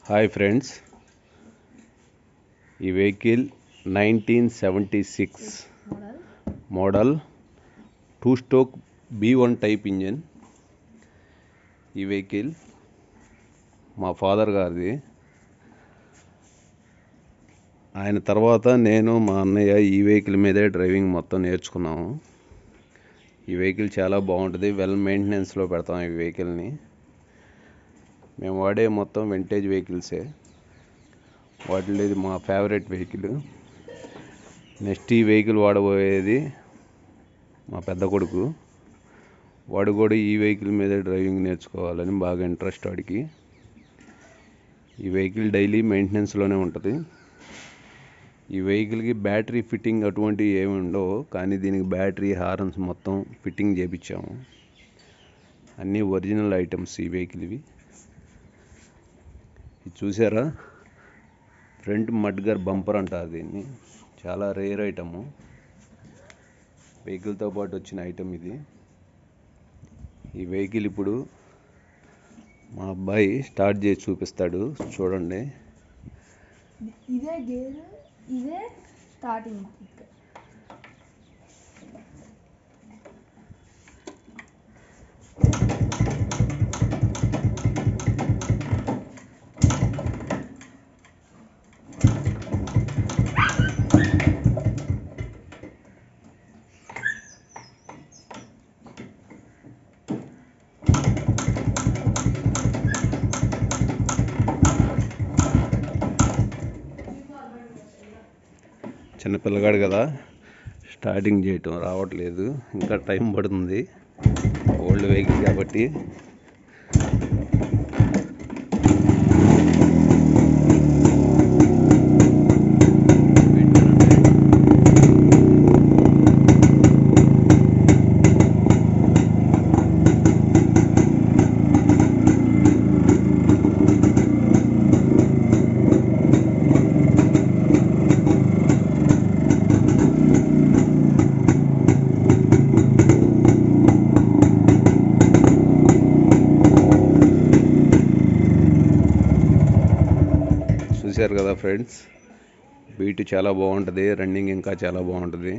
Hi friends, ఈ vehicle 1976 model 2 stroke B1 type engine. ఈ vehicle మా ఫాదర్ గారిది. ఆయన తర్వాత నేను మా అన్నయ్య ఈ వెహికల్ మీదే డ్రైవింగ్ మొత్తం నేర్చుకున్నాము. ఈ వెహికల్ చాలా బాగుంటుంది, వెల్ మెయింటెనెన్స్లో పెడతాం ఈ వెహికల్ని. మేము వాడే మొత్తం వింటేజ్ వెహికల్సే. వాటిలో ఇది మా ఫేవరెట్ వెహికల్. నెక్స్ట్ ఈ వెహికల్ వాడబోయేది మా పెద్ద కొడుకు. వాడు కూడా ఈ వెహికల్ మీద డ్రైవింగ్ నేర్చుకోవాలని బాగా ఇంట్రెస్ట్ వాడికి. ఈ వెహికల్ డైలీ మెయింటెనెన్స్లోనే ఉంటుంది. ఈ వెహికల్కి బ్యాటరీ ఫిట్టింగ్ అటువంటివి ఏమి ఉండవు, కానీ దీనికి బ్యాటరీ, హార్న్స్ మొత్తం ఫిట్టింగ్ చేయించాము. అన్నీ ఒరిజినల్ ఐటమ్స్ ఈ వెహికల్. ఇవి చూసారా, ఫ్రంట్ మడ్గర్ బంపర్ అంటారు దీన్ని. చాలా రేర్ ఐటము, వెహికల్తో పాటు వచ్చిన ఐటమ్ ఇది. ఈ వెహికల్ ఇప్పుడు మా అబ్బాయి స్టార్ట్ చేసి చూపిస్తాడు, చూడండి. ఇదే గేర్, ఇదే స్టార్టింగ్. చిన్నపిల్లగాడు కదా, స్టార్టింగ్ చేయటం రావట్లేదు, ఇంకా టైం పడుతుంది. ఓల్డ్ వెహికల్ కాబట్టి. చూశారు కదా ఫ్రెండ్స్, బీట్ చాలా బాగుంటుంది, రన్నింగ్ ఇంకా చాలా బాగుంటుంది.